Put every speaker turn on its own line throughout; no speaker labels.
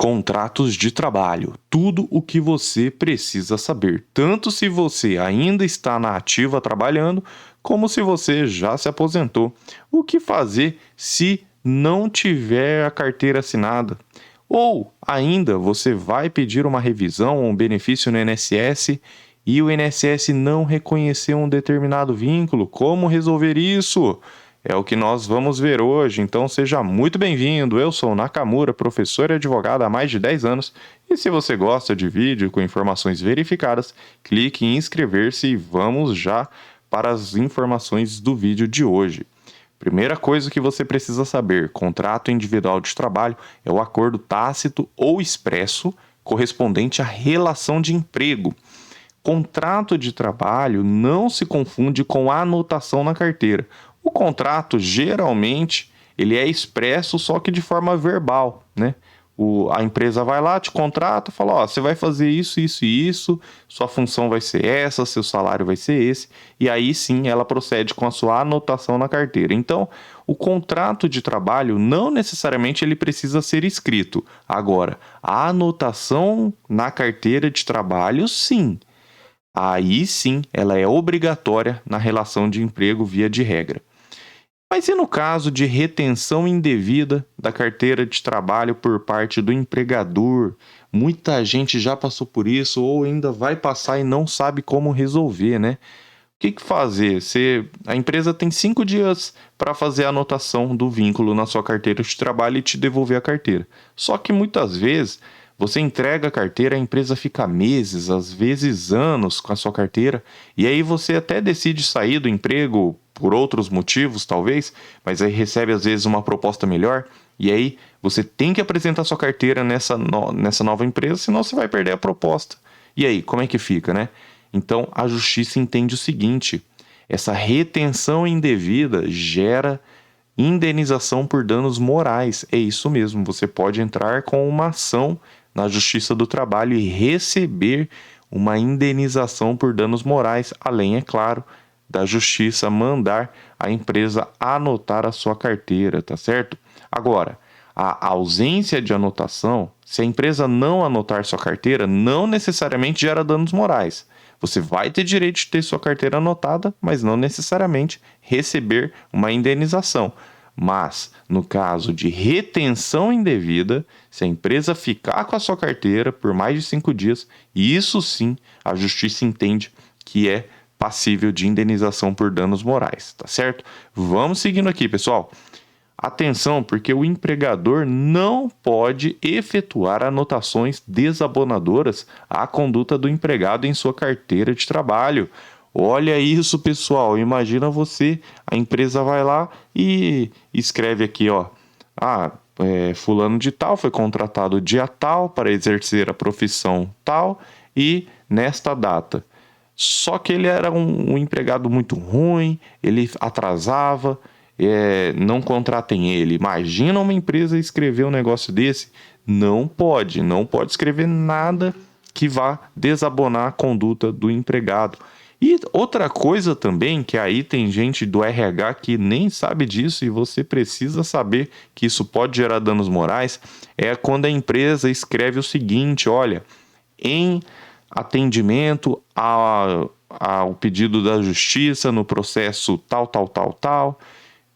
Contratos de trabalho. Tudo o que você precisa saber, tanto se você ainda está na ativa trabalhando, como se você já se aposentou. O que fazer se não tiver a carteira assinada? Ou ainda você vai pedir uma revisão ou um benefício no INSS e o INSS não reconheceu um determinado vínculo. Como resolver isso? É o que nós vamos ver hoje, então seja muito bem-vindo. Eu sou Nakamura, professor e advogado há mais de 10 anos, e se você gosta de vídeo com informações verificadas, clique em inscrever-se e vamos já para as informações do vídeo de hoje. Primeira coisa que você precisa saber: contrato individual de trabalho é o acordo tácito ou expresso correspondente à relação de emprego. Contrato de trabalho não se confunde com anotação na carteira. O contrato, geralmente, ele é expresso só que de forma verbal, né? A empresa vai lá, te contrata, fala, ó, você vai fazer isso, isso e isso, sua função vai ser essa, seu salário vai ser esse, e aí sim ela procede com a sua anotação na carteira. Então, o contrato de trabalho não necessariamente ele precisa ser escrito. Agora, a anotação na carteira de trabalho, sim. Aí sim, ela é obrigatória na relação de emprego via de regra. Mas e no caso de retenção indevida da carteira de trabalho por parte do empregador? Muita gente já passou por isso ou ainda vai passar e não sabe como resolver, né? O que fazer? A empresa tem 5 dias para fazer a anotação do vínculo na sua carteira de trabalho e te devolver a carteira. Só que muitas vezes você entrega a carteira, a empresa fica meses, às vezes anos com a sua carteira, e aí você até decide sair do emprego por outros motivos, talvez, mas aí recebe às vezes uma proposta melhor, e aí você tem que apresentar sua carteira nessa nova empresa, senão você vai perder a proposta. E aí, como é que fica, né? Então, a justiça entende o seguinte: essa retenção indevida gera indenização por danos morais. É isso mesmo, você pode entrar com uma ação na Justiça do Trabalho e receber uma indenização por danos morais, além, é claro, da Justiça mandar a empresa anotar a sua carteira, tá certo? Agora, a ausência de anotação, se a empresa não anotar sua carteira, não necessariamente gera danos morais. Você vai ter direito de ter sua carteira anotada, mas não necessariamente receber uma indenização. Mas, no caso de retenção indevida, se a empresa ficar com a sua carteira por mais de 5 dias, isso sim a justiça entende que é passível de indenização por danos morais, tá certo? Vamos seguindo aqui, pessoal. Atenção, porque o empregador não pode efetuar anotações desabonadoras à conduta do empregado em sua carteira de trabalho. Olha isso, pessoal. Imagina você, a empresa vai lá e escreve aqui, ó. Fulano de tal foi contratado dia tal para exercer a profissão tal e nesta data. Só que ele era um empregado muito ruim, ele atrasava. Não contratem ele. Imagina uma empresa escrever um negócio desse. Não pode escrever nada que vá desabonar a conduta do empregado. E outra coisa também, que aí tem gente do RH que nem sabe disso e você precisa saber que isso pode gerar danos morais, é quando a empresa escreve o seguinte: olha, em atendimento ao pedido da justiça no processo tal,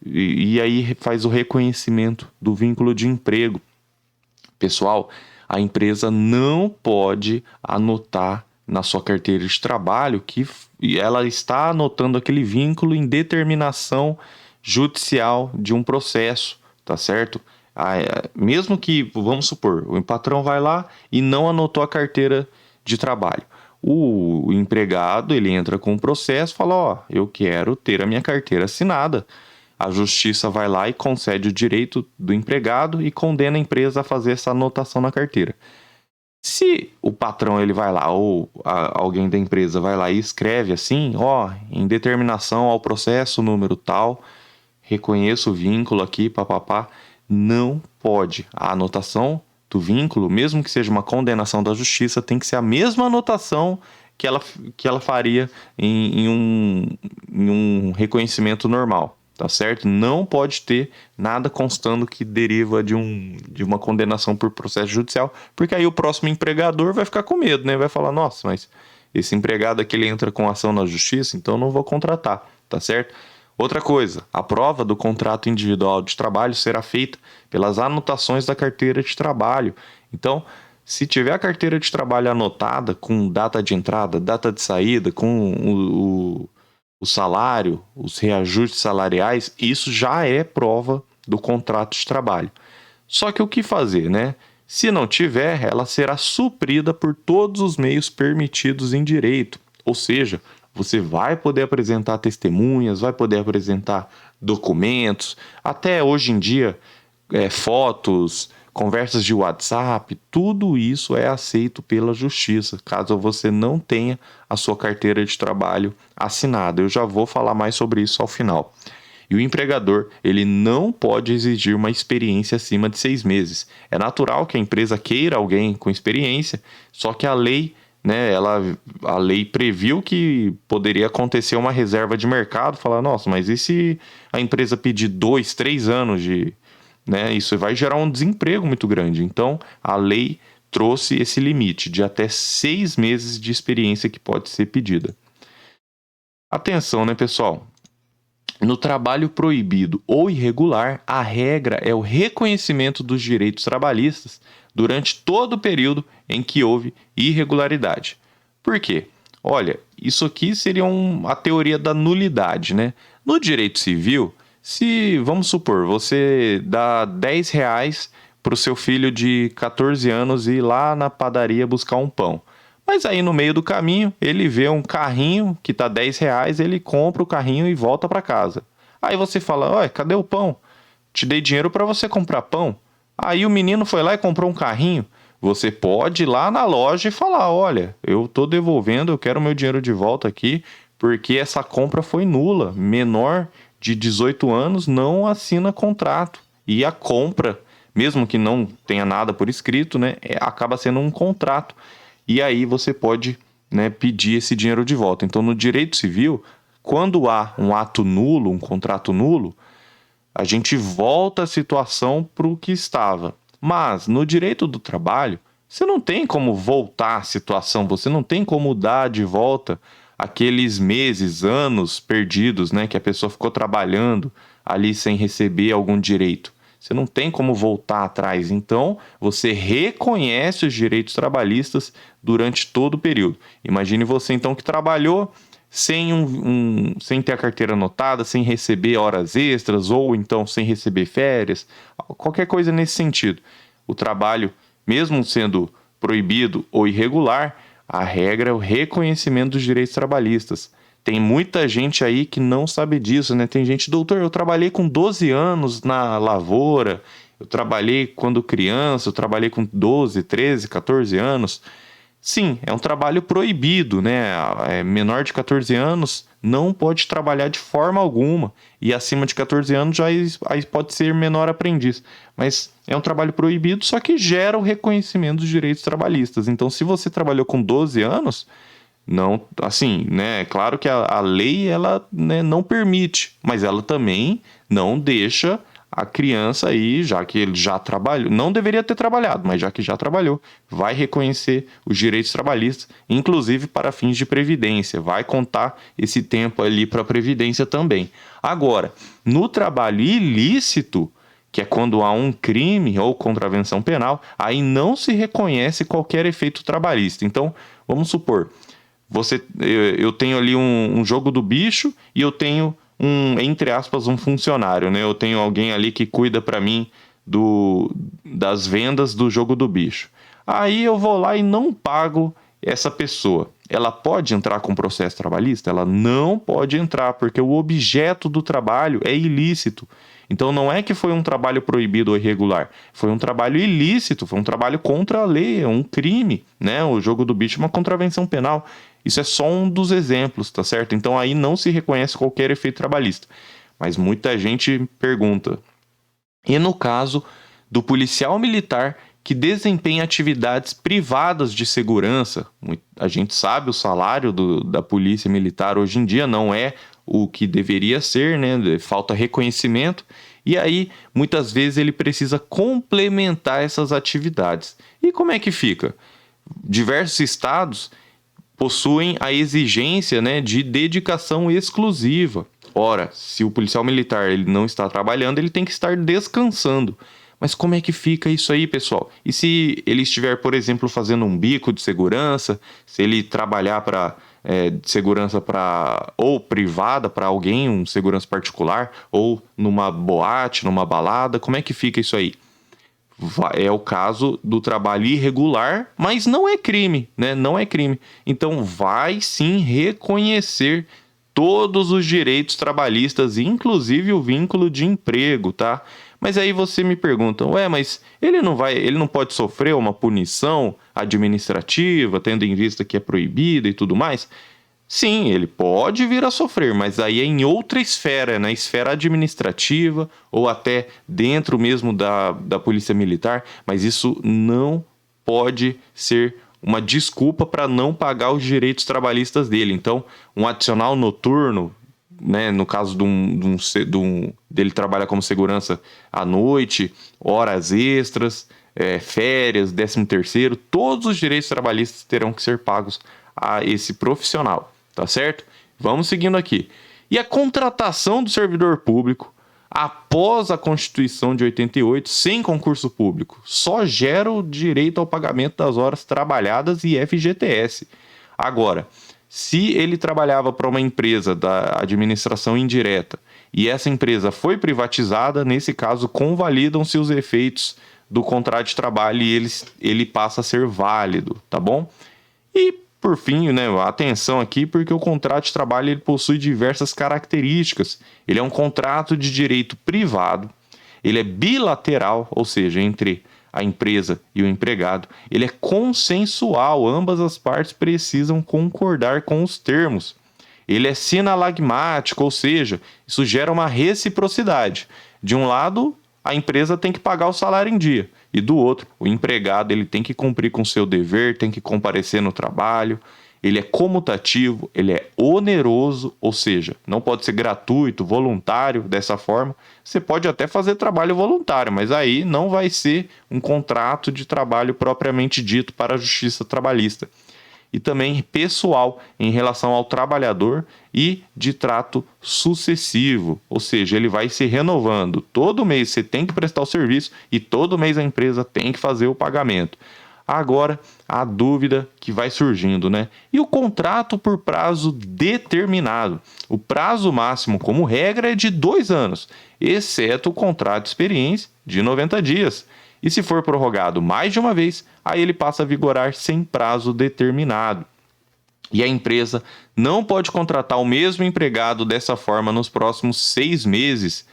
e aí faz o reconhecimento do vínculo de emprego. Pessoal, a empresa não pode anotar na sua carteira de trabalho que ela está anotando aquele vínculo em determinação judicial de um processo, tá certo? Mesmo que, vamos supor, o patrão vai lá e não anotou a carteira de trabalho. O empregado, ele entra com um processo, fala, ó, eu quero ter a minha carteira assinada. A justiça vai lá e concede o direito do empregado e condena a empresa a fazer essa anotação na carteira. Se o patrão ele vai lá ou alguém da empresa vai lá e escreve assim, ó, em determinação ao processo número tal, reconheço o vínculo aqui, papapá, não pode. A anotação do vínculo, mesmo que seja uma condenação da justiça, tem que ser a mesma anotação que ela faria em um reconhecimento normal. tá certo? Não pode ter nada constando que deriva de uma condenação por processo judicial, porque aí o próximo empregador vai ficar com medo, né? Vai falar, nossa, mas esse empregado aqui ele entra com ação na justiça, então não vou contratar, tá certo? Outra coisa, a prova do contrato individual de trabalho será feita pelas anotações da carteira de trabalho. Então, se tiver a carteira de trabalho anotada com data de entrada, data de saída, com o salário, os reajustes salariais, isso já é prova do contrato de trabalho. Só que o que fazer, né? Se não tiver, ela será suprida por todos os meios permitidos em direito. Ou seja, você vai poder apresentar testemunhas, vai poder apresentar documentos, até hoje em dia, fotos, conversas de WhatsApp, tudo isso é aceito pela justiça, caso você não tenha a sua carteira de trabalho assinada. Eu já vou falar mais sobre isso ao final. E o empregador, ele não pode exigir uma experiência acima de 6 meses. É natural que a empresa queira alguém com experiência, só que a lei, né, a lei previu que poderia acontecer uma reserva de mercado, falar, nossa, mas e se a empresa pedir 2, 3 anos de, né, isso vai gerar um desemprego muito grande. Então, a lei trouxe esse limite de até 6 meses de experiência que pode ser pedida. Atenção, né, pessoal? No trabalho proibido ou irregular, a regra é o reconhecimento dos direitos trabalhistas durante todo o período em que houve irregularidade. Por quê? Olha, isso aqui seria a teoria da nulidade, né? No direito civil, se, vamos supor, você dá R$ 10 para o seu filho de 14 anos ir lá na padaria buscar um pão. Mas aí no meio do caminho, ele vê um carrinho que tá R$ 10, ele compra o carrinho e volta para casa. Aí você fala, olha, cadê o pão? Te dei dinheiro para você comprar pão. Aí o menino foi lá e comprou um carrinho. Você pode ir lá na loja e falar, olha, eu tô devolvendo, eu quero meu dinheiro de volta aqui, porque essa compra foi nula. Menor de 18 anos não assina contrato. E a compra, mesmo que não tenha nada por escrito, né, acaba sendo um contrato. E aí você pode, né, pedir esse dinheiro de volta. Então, no direito civil, quando há um ato nulo, um contrato nulo, a gente volta a situação para o que estava. Mas no direito do trabalho, você não tem como voltar a situação, você não tem como dar de volta aqueles meses, anos perdidos, né, que a pessoa ficou trabalhando ali sem receber algum direito. Você não tem como voltar atrás. Então, você reconhece os direitos trabalhistas durante todo o período. Imagine você, então, que trabalhou sem ter a carteira anotada, sem receber horas extras, ou então sem receber férias, qualquer coisa nesse sentido. O trabalho, mesmo sendo proibido ou irregular, a regra é o reconhecimento dos direitos trabalhistas. Tem muita gente aí que não sabe disso, né? Tem gente, doutor, eu trabalhei com 12 anos na lavoura, eu trabalhei quando criança, eu trabalhei com 12, 13, 14 anos. Sim, é um trabalho proibido, né? Menor de 14 anos não pode trabalhar de forma alguma. E acima de 14 anos já aí pode ser menor aprendiz. Mas é um trabalho proibido, só que gera o reconhecimento dos direitos trabalhistas. Então, se você trabalhou com 12 anos, não, assim, né? Claro que a lei, ela, né, não permite, mas ela também não deixa a criança aí, já que ele já trabalhou, não deveria ter trabalhado, mas já que já trabalhou, vai reconhecer os direitos trabalhistas, inclusive para fins de previdência, vai contar esse tempo ali para a previdência também. Agora, no trabalho ilícito, que é quando há um crime ou contravenção penal, aí não se reconhece qualquer efeito trabalhista. Então, vamos supor, eu tenho ali um jogo do bicho e eu tenho entre aspas, um funcionário, né? Eu tenho alguém ali que cuida para mim das vendas do jogo do bicho. Aí eu vou lá e não pago essa pessoa. Ela pode entrar com processo trabalhista? Ela não pode entrar, porque o objeto do trabalho é ilícito. Então não é que foi um trabalho proibido ou irregular, foi um trabalho ilícito, foi um trabalho contra a lei, é um crime, né? O jogo do bicho é uma contravenção penal. Isso é só um dos exemplos, tá certo? Então aí não se reconhece qualquer efeito trabalhista. Mas muita gente pergunta: e no caso do policial militar que desempenha atividades privadas de segurança? A gente sabe o salário da polícia militar hoje em dia não é o que deveria ser, né? Falta reconhecimento. E aí, muitas vezes, ele precisa complementar essas atividades. E como é que fica? Diversos estados possuem a exigência, né, de dedicação exclusiva. Ora, se o policial militar ele não está trabalhando, ele tem que estar descansando. Mas como é que fica isso aí, pessoal? E se ele estiver, por exemplo, fazendo um bico de segurança, se ele trabalhar para segurança para ou privada para alguém, um segurança particular, ou numa boate, numa balada, como é que fica isso aí? É o caso do trabalho irregular, mas não é crime, né? Não é crime. Então vai sim reconhecer todos os direitos trabalhistas, inclusive o vínculo de emprego, tá? Mas aí você me pergunta, ué, mas ele não pode sofrer uma punição administrativa, tendo em vista que é proibida e tudo mais? Sim, ele pode vir a sofrer, mas aí é em outra esfera, na esfera administrativa ou até dentro mesmo da Polícia Militar, mas isso não pode ser uma desculpa para não pagar os direitos trabalhistas dele. Então, um adicional noturno, né, no caso dele trabalhar como segurança à noite, horas extras, férias, 13º, todos os direitos trabalhistas terão que ser pagos a esse profissional. Tá certo? Vamos seguindo aqui. E a contratação do servidor público após a Constituição de 88, sem concurso público, só gera o direito ao pagamento das horas trabalhadas e FGTS. Agora, se ele trabalhava para uma empresa da administração indireta e essa empresa foi privatizada, nesse caso, convalidam-se os efeitos do contrato de trabalho e ele passa a ser válido, tá bom? E por fim, né, atenção aqui, porque o contrato de trabalho ele possui diversas características. Ele é um contrato de direito privado, ele é bilateral, ou seja, entre a empresa e o empregado. Ele é consensual, ambas as partes precisam concordar com os termos. Ele é sinalagmático, ou seja, isso gera uma reciprocidade. De um lado, a empresa tem que pagar o salário em dia. E do outro, o empregado ele tem que cumprir com o seu dever, tem que comparecer no trabalho. Ele é comutativo, ele é oneroso, ou seja, não pode ser gratuito, voluntário dessa forma. Você pode até fazer trabalho voluntário, mas aí não vai ser um contrato de trabalho propriamente dito para a Justiça Trabalhista. E também pessoal em relação ao trabalhador e de trato sucessivo, ou seja, ele vai se renovando. Todo mês você tem que prestar o serviço e todo mês a empresa tem que fazer o pagamento. Agora, a dúvida que vai surgindo, né? E o contrato por prazo determinado? O prazo máximo, como regra, é de 2 anos, exceto o contrato de experiência de 90 dias. E se for prorrogado mais de uma vez, aí ele passa a vigorar sem prazo determinado. E a empresa não pode contratar o mesmo empregado dessa forma nos próximos 6 meses.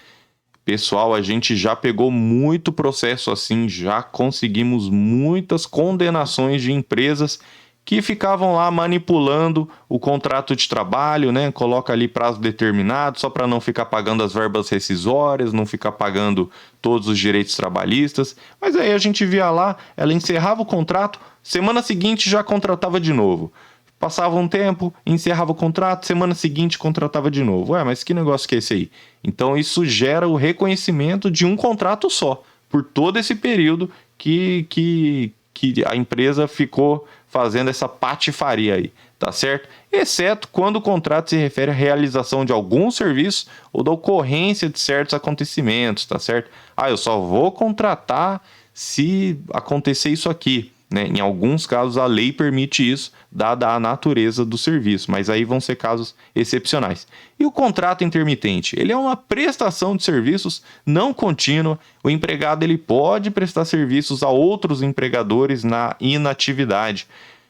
Pessoal, a gente já pegou muito processo assim, já conseguimos muitas condenações de empresas que ficavam lá manipulando o contrato de trabalho, né? Coloca ali prazo determinado só para não ficar pagando as verbas rescisórias, não ficar pagando todos os direitos trabalhistas. Mas aí a gente via lá, ela encerrava o contrato, semana seguinte já contratava de novo. Passava um tempo, encerrava o contrato, semana seguinte contratava de novo. Ué, mas que negócio que é esse aí? Então isso gera o reconhecimento de um contrato só, por todo esse período que a empresa ficou fazendo essa patifaria aí, tá certo? Exceto quando o contrato se refere à realização de algum serviço ou da ocorrência de certos acontecimentos, tá certo? Eu só vou contratar se acontecer isso aqui, né? Em alguns casos a lei permite isso, dada a natureza do serviço, mas aí vão ser casos excepcionais. E o contrato intermitente? Ele é uma prestação de serviços não contínua. O empregado ele pode prestar serviços a outros empregadores na inatividade.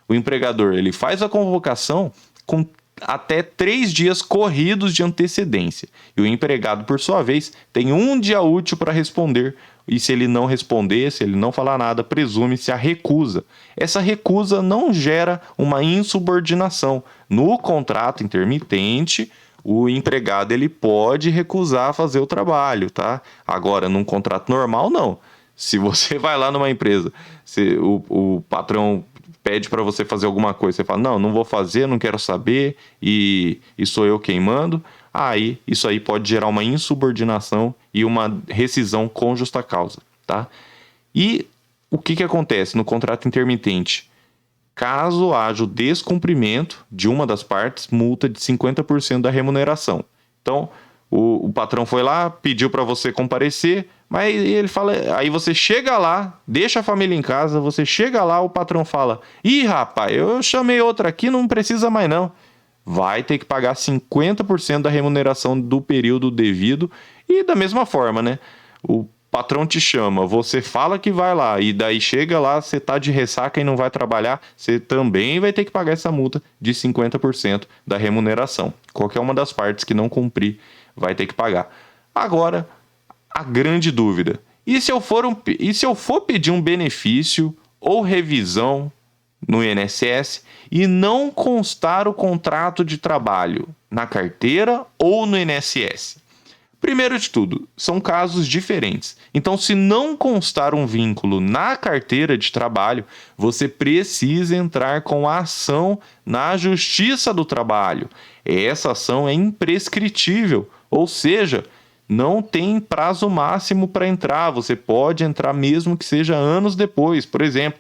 O empregador ele faz a convocação com até 3 dias corridos de antecedência. E o empregado, por sua vez, tem 1 dia útil para responder. E se ele não responder, se ele não falar nada, presume-se a recusa. Essa recusa não gera uma insubordinação. No contrato intermitente, o empregado ele pode recusar fazer o trabalho, tá? Agora, num contrato normal, não. Se você vai lá numa empresa, o patrão pede para você fazer alguma coisa, você fala, não, não vou fazer, não quero saber, e sou eu quem mando, aí isso aí pode gerar uma insubordinação e uma rescisão com justa causa, tá? E o que acontece no contrato intermitente? Caso haja o descumprimento de uma das partes, multa de 50% da remuneração. Então, o patrão foi lá, pediu para você comparecer, mas ele fala, aí você chega lá, deixa a família em casa, você chega lá, o patrão fala, ih, rapaz, eu chamei outra aqui, não precisa mais não. Vai ter que pagar 50% da remuneração do período devido e da mesma forma, né? O patrão te chama, você fala que vai lá e daí chega lá, você tá de ressaca e não vai trabalhar, você também vai ter que pagar essa multa de 50% da remuneração. Qualquer uma das partes que não cumprir vai ter que pagar. Agora, a grande dúvida, e se eu for pedir um benefício ou revisão no INSS e não constar o contrato de trabalho na carteira ou no INSS? Primeiro de tudo, são casos diferentes. Então, se não constar um vínculo na carteira de trabalho, você precisa entrar com a ação na Justiça do Trabalho. Essa ação é imprescritível, ou seja, não tem prazo máximo para entrar. Você pode entrar mesmo que seja anos depois. Por exemplo,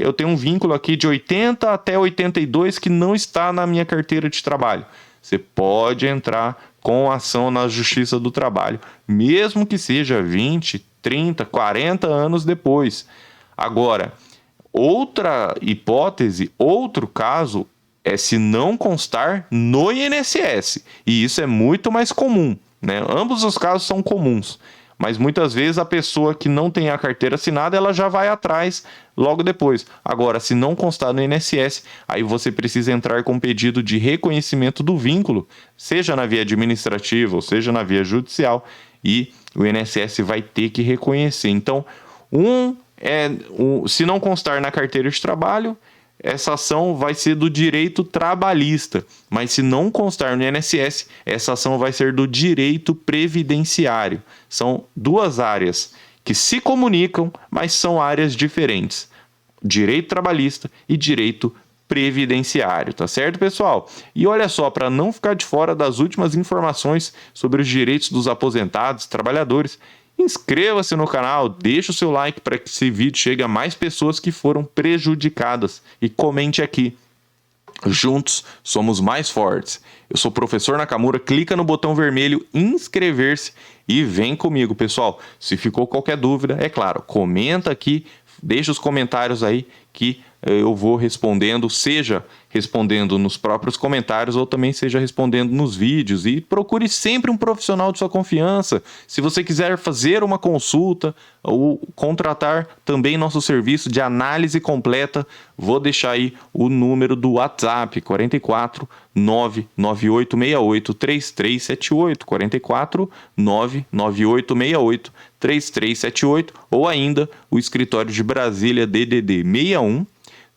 eu tenho um vínculo aqui de 80 até 82 que não está na minha carteira de trabalho. Você pode entrar com ação na Justiça do Trabalho, mesmo que seja 20, 30, 40 anos depois. Agora, outra hipótese, outro caso, é se não constar no INSS. E isso é muito mais comum, né? Ambos os casos são comuns. Mas muitas vezes a pessoa que não tem a carteira assinada, ela já vai atrás logo depois. Agora, se não constar no INSS, aí você precisa entrar com pedido de reconhecimento do vínculo, seja na via administrativa ou seja na via judicial, e o INSS vai ter que reconhecer. Então, se não constar na carteira de trabalho, essa ação vai ser do direito trabalhista, mas se não constar no INSS, essa ação vai ser do direito previdenciário. São duas áreas que se comunicam, mas são áreas diferentes. Direito trabalhista e direito previdenciário, tá certo, pessoal? E olha só, para não ficar de fora das últimas informações sobre os direitos dos aposentados e trabalhadores, inscreva-se no canal, deixe o seu like para que esse vídeo chegue a mais pessoas que foram prejudicadas e comente aqui. Juntos somos mais fortes. Eu sou o professor Nakamura, clica no botão vermelho inscrever-se e vem comigo, pessoal. Se ficou qualquer dúvida, é claro, comenta aqui, deixa os comentários aí que eu vou respondendo, seja respondendo nos próprios comentários ou também seja respondendo nos vídeos. E procure sempre um profissional de sua confiança. Se você quiser fazer uma consulta ou contratar também nosso serviço de análise completa, vou deixar aí o número do WhatsApp, 44 99868 3378, 44 99868 3378, ou ainda o escritório de Brasília DDD 61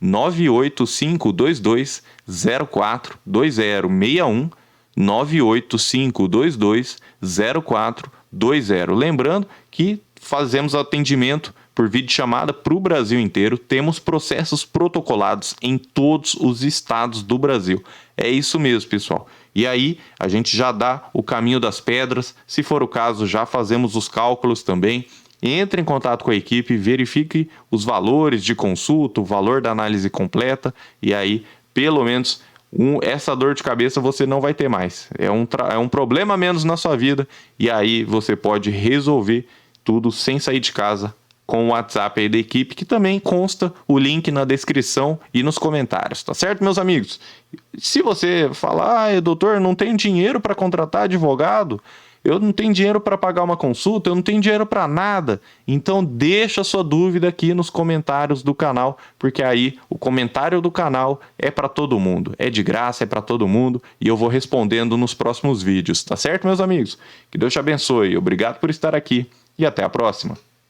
98522 0420, 61 98522 0420. Lembrando que fazemos atendimento por videochamada para o Brasil inteiro, temos processos protocolados em todos os estados do Brasil. É isso mesmo, pessoal. E aí a gente já dá o caminho das pedras, se for o caso já fazemos os cálculos também. Entre em contato com a equipe, verifique os valores de consulta, o valor da análise completa, e aí, pelo menos, essa dor de cabeça você não vai ter mais. É um problema a menos na sua vida, e aí você pode resolver tudo sem sair de casa com o WhatsApp aí da equipe, que também consta o link na descrição e nos comentários, tá certo, meus amigos? Se você falar, doutor, não tenho dinheiro para contratar advogado, eu não tenho dinheiro para pagar uma consulta, eu não tenho dinheiro para nada. Então deixa sua dúvida aqui nos comentários do canal, porque aí o comentário do canal é para todo mundo. É de graça, é para todo mundo e eu vou respondendo nos próximos vídeos, tá certo, meus amigos? Que Deus te abençoe. Obrigado por estar aqui e até a próxima.